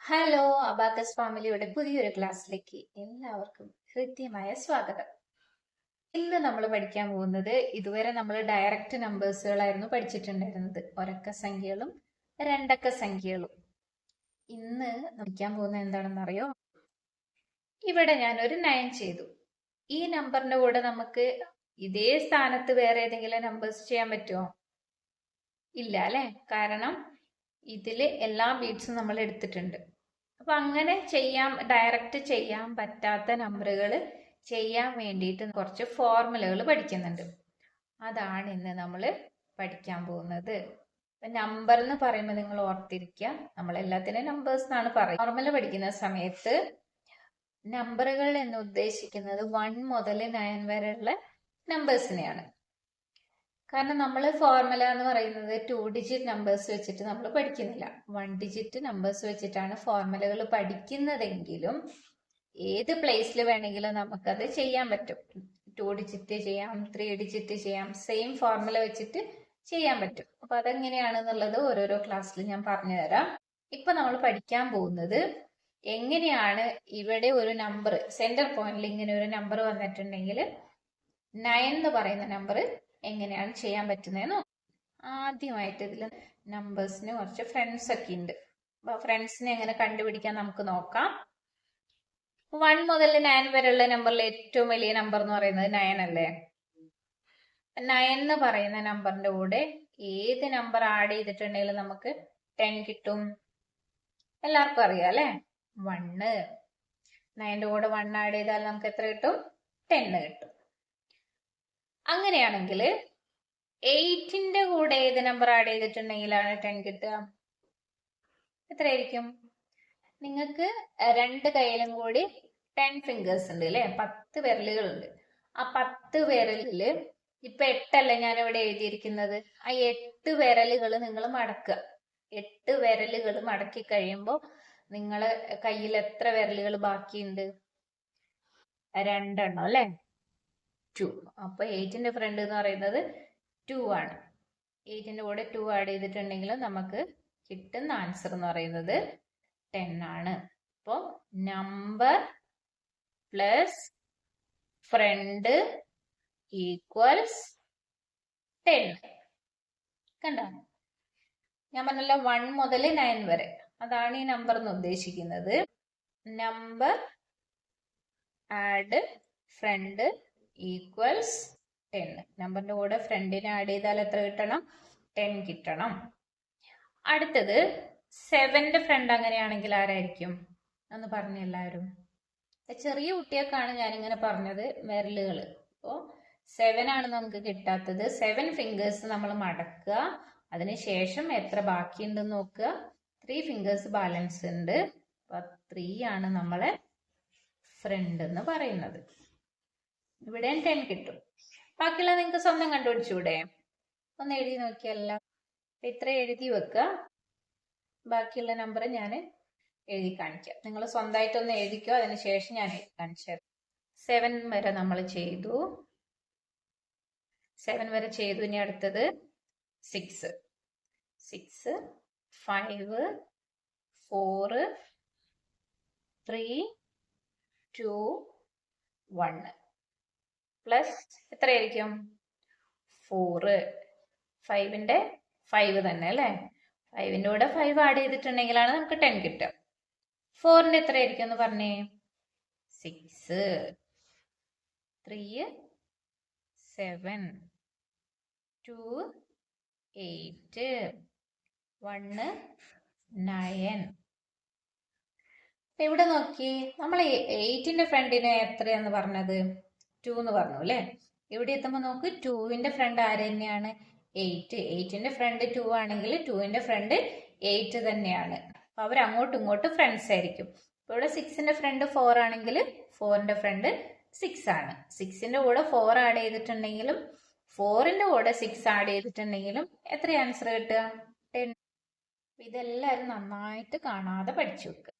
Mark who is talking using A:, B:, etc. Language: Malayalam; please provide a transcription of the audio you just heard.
A: ഹലോ, അബാക്കസ് ഫാമിലിയുടെ പുതിയൊരു ക്ലാസ്സിലേക്ക് എല്ലാവർക്കും ഹൃദ്യമായ സ്വാഗതം. ഇന്ന് നമ്മൾ പഠിക്കാൻ പോകുന്നത് ഇതുവരെ നമ്മൾ ഡയറക്റ്റ് നമ്പേഴ്സുകളായിരുന്നു പഠിച്ചിട്ടുണ്ടായിരുന്നത്, ഒരക്ക സംഖ്യകളും രണ്ടക്ക സംഖ്യകളും. ഇന്ന് പഠിക്കാൻ പോകുന്നത് എന്താണെന്നറിയോ? ഇവിടെ ഞാനൊരു 9 ചെയ്തു. ഈ നമ്പറിന്റെ കൂടെ നമുക്ക് ഇതേ സ്ഥാനത്ത് വേറെ ഏതെങ്കിലും നമ്പേഴ്സ് ചെയ്യാൻ പറ്റുമോ? ഇല്ല അല്ലെ, കാരണം ഇതില് എല്ലാ ബീറ്റ്സും നമ്മൾ എടുത്തിട്ടുണ്ട്. അപ്പൊ അങ്ങനെ ഡയറക്റ്റ് ചെയ്യാൻ പറ്റാത്ത നമ്പറുകൾ ചെയ്യാൻ വേണ്ടിയിട്ട് കുറച്ച് ഫോർമുലകൾ പഠിക്കുന്നുണ്ട്. അതാണ് ഇന്ന് നമ്മൾ പഠിക്കാൻ പോകുന്നത്. നമ്പർ എന്ന് പറയുമ്പോൾ നിങ്ങൾ ഓർത്തിരിക്കുക, നമ്മൾ എല്ലാത്തിനും നമ്പേഴ്സ് എന്നാണ് പറയുന്നത്. ഫോർമുല പഠിക്കുന്ന സമയത്ത് നമ്പറുകൾ എന്ന് ഉദ്ദേശിക്കുന്നത് 1 മുതൽ 9 വരെയുള്ള നമ്പേഴ്സിനെയാണ്. കാരണം നമ്മൾ ഫോർമുല എന്ന് പറയുന്നത് 2 ഡിജിറ്റ് നമ്പേഴ്സ് വെച്ചിട്ട് നമ്മൾ പഠിക്കുന്നില്ല, 1 ഡിജിറ്റ് നമ്പേഴ്സ് വെച്ചിട്ടാണ് ഫോർമുലകൾ പഠിക്കുന്നതെങ്കിലും ഏത് പ്ലേസിൽ വേണമെങ്കിലും നമുക്കത് ചെയ്യാൻ പറ്റും. 2 ഡിജിറ്റ് ചെയ്യാം, 3 ഡിജിറ്റ് ചെയ്യാം, സെയിം ഫോർമുല വെച്ചിട്ട് ചെയ്യാൻ പറ്റും. അപ്പൊ അതെങ്ങനെയാണെന്നുള്ളത് ഓരോരോ ക്ലാസ്സിൽ ഞാൻ പറഞ്ഞു തരാം. ഇപ്പൊ നമ്മൾ പഠിക്കാൻ പോകുന്നത് എങ്ങനെയാണ് ഇവിടെ ഒരു നമ്പർ സെന്റർ പോയിന്റിൽ ഇങ്ങനെ ഒരു നമ്പർ വന്നിട്ടുണ്ടെങ്കിൽ 9 എന്ന് പറയുന്ന നമ്പർ എങ്ങനെയാണ് ചെയ്യാൻ പറ്റുന്നതെന്നോ. ആദ്യമായിട്ട് ഇതിൽ നമ്പേഴ്സിന് കുറച്ച് ഫ്രണ്ട്സ് ഒക്കെ ഉണ്ട്. അപ്പൊ ഫ്രണ്ട്സിനെ എങ്ങനെ കണ്ടുപിടിക്കാൻ നമുക്ക് നോക്കാം. 1 മുതൽ 9 വരെയുള്ള നമ്പറിൽ ഏറ്റവും വലിയ നമ്പർ എന്ന് പറയുന്നത് 9 അല്ലേ. 9 എന്ന് പറയുന്ന നമ്പറിന്റെ കൂടെ ഏത് നമ്പർ ആഡ് ചെയ്തിട്ടുണ്ടെങ്കിലും നമുക്ക് 10 കിട്ടും. എല്ലാവർക്കും അറിയാം അല്ലെ, 1. 9ന്റെ കൂടെ 1 ആഡ് ചെയ്താൽ നമുക്ക് എത്ര കിട്ടും? 10 കിട്ടും. അങ്ങനെയാണെങ്കിൽ 8ന്റെ കൂടെ ഏത് നമ്പർ ആഡ് ചെയ്തിട്ടുണ്ടെങ്കിലാണ് 10 കിട്ടുക? എത്രയായിരിക്കും? നിങ്ങൾക്ക് രണ്ട് കൈയിലും കൂടി 10 ഫിംഗേഴ്സ് ഉണ്ട് അല്ലെ, 10 വിരലുകളുണ്ട്. ആ 10 വിരലില് ഇപ്പൊ 8 അല്ലേ ഞാൻ ഇവിടെ എഴുതിയിരിക്കുന്നത്, ആ 8 വിരലുകൾ നിങ്ങൾ മടക്കുക. 8 വിരലുകൾ മടക്കി കഴിയുമ്പോൾ നിങ്ങളെ കയ്യിൽ എത്ര വിരലുകൾ ബാക്കിയുണ്ട്? 2 അല്ലെ, 2. അപ്പൊ 8ന്റെ ഫ്രണ്ട് എന്ന് പറയുന്നത് 2 ആണ്. 8ന്റെ കൂടെ 2 ആഡ് ചെയ്തിട്ടുണ്ടെങ്കിൽ നമുക്ക് കിട്ടുന്ന ആൻസർ എന്ന് പറയുന്നത് 10 ആണ്. അപ്പോ നമ്പർ പ്ലസ് ഫ്രണ്ട് ഈക്വൽസ് 10. കണ്ടോ? ഞാൻ പറഞ്ഞല്ലോ 1 മുതൽ 9 വരെ, അതാണ് ഈ നമ്പർ എന്ന് ഉദ്ദേശിക്കുന്നത്. Number add friend equals 10. നമ്പറിന്റെ കൂടെ ഫ്രണ്ടിനെ ആഡ് ചെയ്താൽ എത്ര കിട്ടണം? 10 കിട്ടണം. അടുത്തത് 7ന്റെ ഫ്രണ്ട് അങ്ങനെയാണെങ്കിൽ ആരായിരിക്കും എന്ന് പറഞ്ഞ എല്ലാവരും. ചെറിയ കുട്ടിയൊക്കെയാണ് ഞാനിങ്ങനെ പറഞ്ഞത് വിരലുകൾ. അപ്പോ 7 ആണ് നമുക്ക് കിട്ടാത്തത്. 7 ഫിംഗേഴ്സ് നമ്മൾ മടക്കുക, അതിനുശേഷം എത്ര ബാക്കിയുണ്ടെന്ന് നോക്കുക. 3 ഫിംഗേഴ്സ് ബാലൻസ് ഉണ്ട്. അപ്പൊ 3 ആണ് നമ്മളെ ഫ്രണ്ട് എന്ന് പറയുന്നത്. ഇവിടെ 10 കിട്ടും. ബാക്കിയുള്ള നിങ്ങൾക്ക് സ്വന്തം കണ്ടുപിടിച്ചൂടെ? ഒന്ന് എഴുതി നോക്കിയല്ല. ഇത്ര എഴുതി വെക്കുക. ബാക്കിയുള്ള നമ്പർ ഞാൻ എഴുതി കാണിക്കാം. നിങ്ങൾ സ്വന്തമായിട്ടൊന്ന് എഴുതിക്കോ, അതിനുശേഷം ഞാൻ എഴുതി കാണിച്ചു. 7 വരെ നമ്മൾ ചെയ്തു. 7 വരെ ചെയ്തു. ഇനി അടുത്തത് 6, 5, 4, 3, 2, 1 പ്ലസ് എത്രയായിരിക്കും? 4. 5ന്റെ 5 തന്നെ അല്ലെ. 5ന്റെ കൂടെ 5 ആഡ് ചെയ്തിട്ടുണ്ടെങ്കിലാണ് നമുക്ക് 10 കിട്ടുക. 4ന്റെ എത്രയായിരിക്കും എന്ന് പറഞ്ഞേ? 6. 3, 7, 2, 8, 1, 9. ഇവിടെ നോക്കി, നമ്മൾ 8ന്റെ ഫ്രണ്ടിന് എത്രയാന്ന് പറഞ്ഞത്? 2 എന്ന് പറഞ്ഞു അല്ലെ. ഇവിടെ എത്തുമ്പോ നോക്ക്, 2ന്റെ ഫ്രണ്ട് ആര് തന്നെയാണ്? 8. 8ന്റെ ഫ്രണ്ട് 2 ആണെങ്കിൽ 2ന്റെ ഫ്രണ്ട് 8 തന്നെയാണ്. അപ്പൊ അവർ അങ്ങോട്ടും ഇങ്ങോട്ടും ഫ്രണ്ട്സ് ആയിരിക്കും. ഇപ്പൊ ഇവിടെ 6ന്റെ ഫ്രണ്ട് 4 ആണെങ്കിൽ 4ന്റെ ഫ്രണ്ട് 6 ആണ്. 6ന്റെ കൂടെ 4 ആഡ് ചെയ്തിട്ടുണ്ടെങ്കിലും 4ന്റെ കൂടെ 6 ആഡ് ചെയ്തിട്ടുണ്ടെങ്കിലും എത്ര ആൻസർ കിട്ടുക? 10. ഇതെല്ലാവരും നന്നായിട്ട് കാണാതെ പഠിച്ചു വെക്കുക.